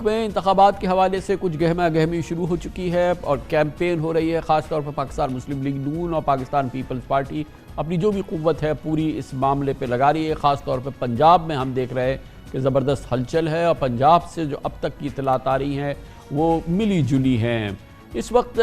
में इंतखाबात के हवाले से कुछ गहमा गहमी शुरू हो चुकी है और कैंपेन हो रही है। ख़ास तौर पर पाकिस्तान मुस्लिम लीग नून और पाकिस्तान पीपल्स पार्टी अपनी जो भी क़ुव्वत है पूरी इस मामले पे लगा रही है। ख़ास तौर पर पंजाब में हम देख रहे हैं कि ज़बरदस्त हलचल है और पंजाब से जो अब तक की इतलात आ रही हैं वो मिली जुली हैं। इस वक्त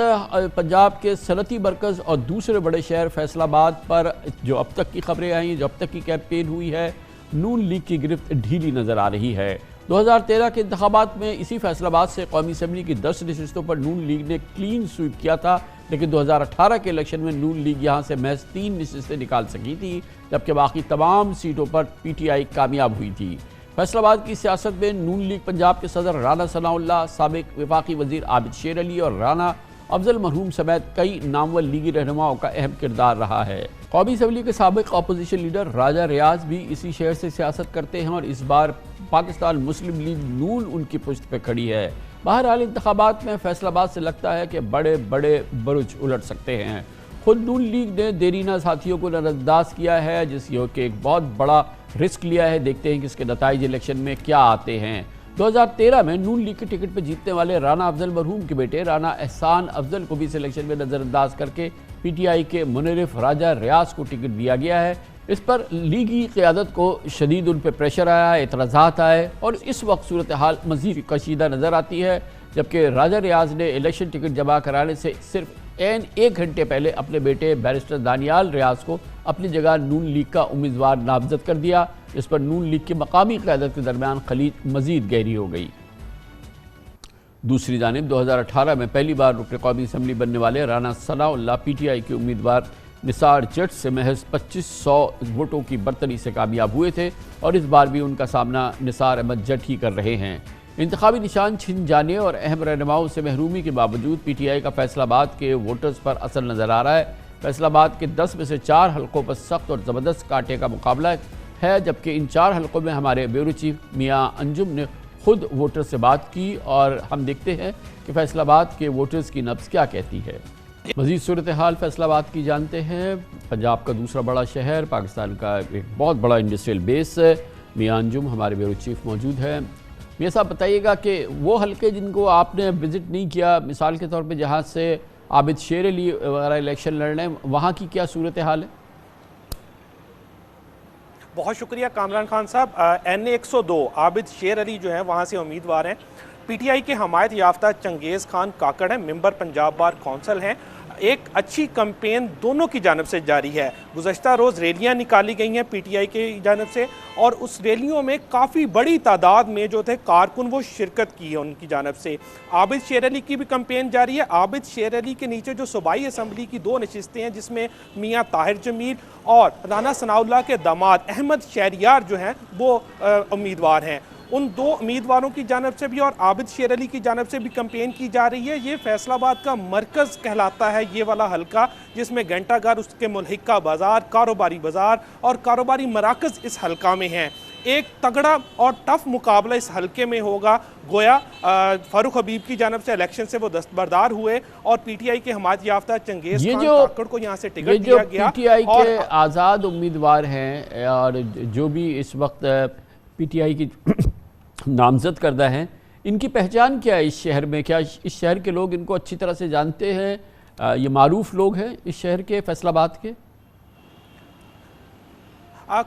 पंजाब के सनती मरकज़ और दूसरे बड़े शहर फैसलाबाद पर जो अब तक की खबरें आई हैं, जो अब तक की कैंपेन हुई है, नून लीग की गिरफ्त ढीली नज़र आ रही है। 2013 के इंतखाबात में इसी फैसलाबाद से कौमी असम्बली की 10 नशिस्तों पर नून लीग ने क्लीन स्वीप किया था, लेकिन 2018 के इलेक्शन में नून लीग यहाँ से महज 3 नशिस्तें निकाल सकी थी, जबकि बाकी तमाम सीटों पर PTI कामयाब हुई थी। फैसलाबाद की सियासत में नून लीग पंजाब के सदर राना सनाउल्लाह, साबिक वफाकी वजीर आबिद शेर अली और राना अफजल मरहूम समेत कई नामवर लीगी रहनुमाओं का अहम किरदार रहा है। कौमी असम्बली के साबिक अपोजिशन लीडर राजा रियाज भी इसी शहर से सियासत करते हैं और इस बार पाकिस्तान मुस्लिम लीग नून उनकी पुश्त पर खड़ी है। बहरहाल इंतखाबात में फैसलाबाद से लगता है कि बड़े बड़े बुरुज उलट सकते हैं। खुद नून लीग ने देरीना साथियों को नज़रअंदाज किया है, जिसके एक बहुत बड़ा रिस्क लिया है। देखते हैं कि इसके नताइज इलेक्शन में क्या आते हैं। 2013 में नून लीग के टिकट पर जीतने वाले राना अफजल मरहूम के बेटे राना एहसान अफजल को भी इस इलेक्शन में नज़रअंदाज करके PTI के मुनरिफ राजा रियाज को टिकट दिया गया है। इस पर लीगी क़यादत को शदीद उन पर प्रेशर आया, एतराज़ात आए और इस वक्त सूरत हाल मज़ीद कशीदा नज़र आती है, जबकि राजा रियाज ने इलेक्शन टिकट जमा कराने से सिर्फ 1 घंटे पहले अपने बेटे बैरिस्टर दानियाल रियाज को अपनी जगह नून लीग का उम्मीदवार नामजद कर दिया, जिस पर नून लीग की मकामी क़यादत के दरमियान खलीज मज़ीद गहरी हो गई। दूसरी जानिब 2018 में पहली बार रुकन कौमी असम्बली बनने वाले राना सनाउल्लाह PTI के उम्मीदवार निसार जट से महज 2500 वोटों की बर्तरी से कामयाब हुए थे और इस बार भी उनका सामना निसार अहमद जट ही कर रहे हैं। इंतखाबी निशान छिन जाने और अहम रहनुमाओं से महरूमी के बावजूद PTI का फैसलाबाद के वोटर्स पर असर नज़र आ रहा है। फैसलाबाद के 10 में से 4 हलकों पर सख्त और ज़बरदस्त कांटे का मुकाबला है, जबकि इन 4 हलकों में हमारे ब्यूरो चीफ मियाँ अंजुम ने खुद वोटर से बात की और हम देखते हैं कि फैसलाबाद के वोटर्स की नब्ज़ क्या कहती है। मज़ीद सूरत हाल फैसलाबाद की जानते हैं। पंजाब का दूसरा बड़ा शहर, पाकिस्तान का एक बहुत बड़ा इंडस्ट्रियल बेस, मियाँ अंजुम हमारे ब्यूरो चीफ मौजूद हैं। मियाँ साहब बताइएगा कि वो हल्के जिनको आपने विज़िट नहीं किया, मिसाल के तौर पे जहाँ से आबिद शेर अली वगैरह इलेक्शन लड़ रहे हैं, वहाँ की क्या सूरत हाल है? बहुत शुक्रिया कामरान खान साहब। NA 102 आबिद शेर अली जो है वहाँ से उम्मीदवार हैं। PTI के हमायत याफ्ता चंगेज़ खान काकड़ हैं, मेंबर पंजाब बार कौंसल हैं। एक अच्छी कैंपेन दोनों की जानब से जारी है। गुज़श्ता रोज़ रैलियाँ निकाली गई हैं PTI की जानब से और उस रैलियों में काफ़ी बड़ी तादाद में जो थे कारकुन वो शिरकत की है उनकी जानब से। आबिद शेर अली की भी कैंपेन जारी है। आबिद शेर अली के नीचे जो सूबाई असम्बली की 2 नशिस्तें हैं, जिसमें मियाँ ताहिर जमील और राना सनाउल्लाह के दामाद अहमद शहरियार जो हैं वो उम्मीदवार हैं। उन 2 उम्मीदवारों की जानब से भी और आबिद शेर अली की जानब से भी कैंपेन की जा रही है। ये फैसलाबाद का मरकज़ कहलाता है ये वाला हल्का, जिसमें घंटाघर, उसके मुल्हिका बाज़ार, कारोबारी बाज़ार और कारोबारी मराकज़ इस हल्का में हैं। एक तगड़ा और टफ मुकाबला इस हल्के में होगा। गोया फारूक हबीब की जानब से इलेक्शन से वो दस्तबरदार हुए और PTI के हमायत याफ्ता चंगेज़ खान काकड़ को यहाँ से टिकट दिया गया। PTI के आज़ाद उम्मीदवार हैं और जो भी इस वक्त PTI की नामजद करदा हैं, इनकी पहचान क्या है इस शहर में? क्या इस शहर के लोग इनको अच्छी तरह से जानते हैं? ये मारूफ लोग हैं इस शहर के, फैसलाबाद के?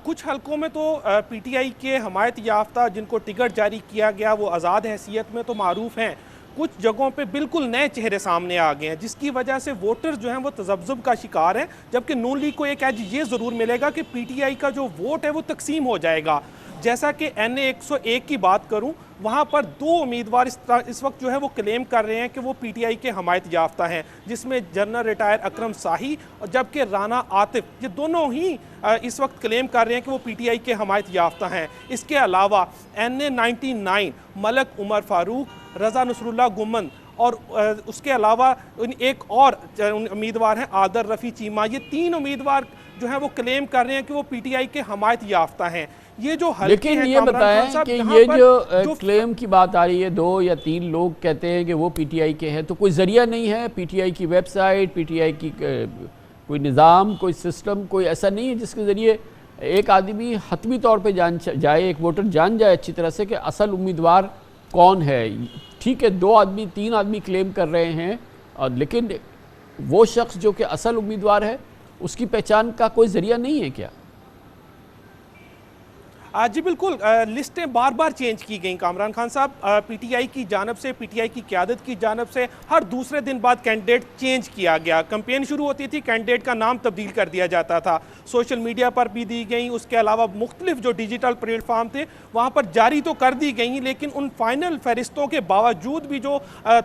कुछ हलकों में तो PTI के हमायत याफ्ता जिनको टिकट जारी किया गया वो आज़ाद हैसियत में तो मारूफ हैं। कुछ जगहों पे बिल्कुल नए चेहरे सामने आ गए हैं, जिसकी वजह से वोटर जो हैं वो तज़ब्ज़ुब का शिकार हैं। जबकि नून लीग को एक एज ये ज़रूर मिलेगा कि PTI का जो वोट है वो तकसीम हो जाएगा। जैसा कि NA 101 की बात करूं, वहां पर 2 उम्मीदवार इस वक्त जो है वो क्लेम कर रहे हैं कि वो PTI के हमायत याफ्ता हैं, जिसमें जनरल रिटायर अकरम शाही और जबकि राना आतिफ, ये दोनों ही इस वक्त क्लेम कर रहे हैं कि वो PTI के हमायत याफ्ता हैं। इसके अलावा NA 99 मलक उमर फारूक, रज़ा नसरुल्लाह गुमन और उसके अलावा एक और उम्मीदवार हैं आदर रफ़ी चीमा। ये 3 उम्मीदवार जो है वो क्लेम कर रहे हैं कि वो PTI के हमायत याफ्ता हैं। ये जो लेकिन ये बताएं कि ये जो क्लेम की बात आ रही है, 2 या 3 लोग कहते हैं कि वो PTI के हैं, तो कोई ज़रिया नहीं है? PTI की वेबसाइट, PTI की कोई निज़ाम, कोई सिस्टम, कोई ऐसा नहीं है जिसके ज़रिए एक आदमी हतमी तौर पे जान जाए, एक वोटर जान जाए अच्छी तरह से कि असल उम्मीदवार कौन है? ठीक है, 2 आदमी 3 आदमी क्लेम कर रहे हैं, लेकिन वो शख्स जो कि असल उम्मीदवार है उसकी पहचान का कोई जरिया नहीं है क्या? जी बिल्कुल, लिस्टें बार बार चेंज की गई कामरान खान साहब। पीटीआई की जानब से, पीटीआई की क़यादत की जानब से हर दूसरे दिन बाद कैंडिडेट चेंज किया गया। कैंपेन शुरू होती थी, कैंडिडेट का नाम तब्दील कर दिया जाता था। सोशल मीडिया पर भी दी गई, उसके अलावा मुख्तलिफ जो डिजिटल प्लेटफार्म थे वहाँ पर जारी तो कर दी गई, लेकिन उन फाइनल फहरिस्तों के बावजूद भी जो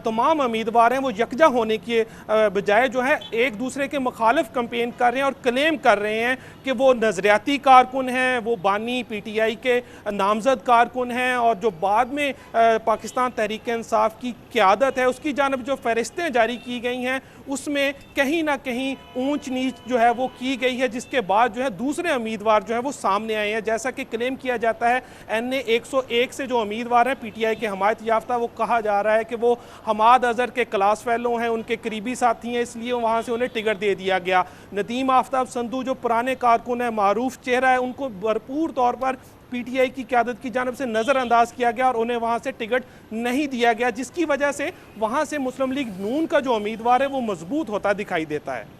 तमाम उम्मीदवार हैं वो यकजा होने के बजाय जो है एक दूसरे के मुखालिफ कैंपेन कर रहे हैं और क्लेम कर रहे हैं कि वो नज़रियाती कारकुन हैं, वो बानी पीटीआई के नामजद कारकुन हैं, और जो बाद में पाकिस्तान तहरीक इंसाफ की क़यादत है उसकी जानब जो फहरिस्तें जारी की गई हैं उसमें कहीं ना कहीं ऊंच नीच जो है वो की गई है, जिसके बाद जो है दूसरे उम्मीदवार जो है वो सामने आए हैं। जैसा कि क्लेम किया जाता है NA 101 से जो उम्मीदवार हैं पीटीआई के हमायत याफ्ता, वो कहा जा रहा है कि वो हमाद अजहर के क्लास फेलो हैं, उनके करीबी साथी हैं, इसलिए वहाँ से उन्हें टिकट दे दिया गया। नदीम आफ्ताब संधू जो पुराने कारकुन है, मारूफ चेहरा है, उनको भरपूर तौर पर पीटीआई की क़यादत की जानब से नज़रअंदाज किया गया और उन्हें वहाँ से टिकट नहीं दिया गया, जिसकी वजह से वहाँ से मुस्लिम लीग नून का जो उम्मीदवार है वो मजबूत होता दिखाई देता है।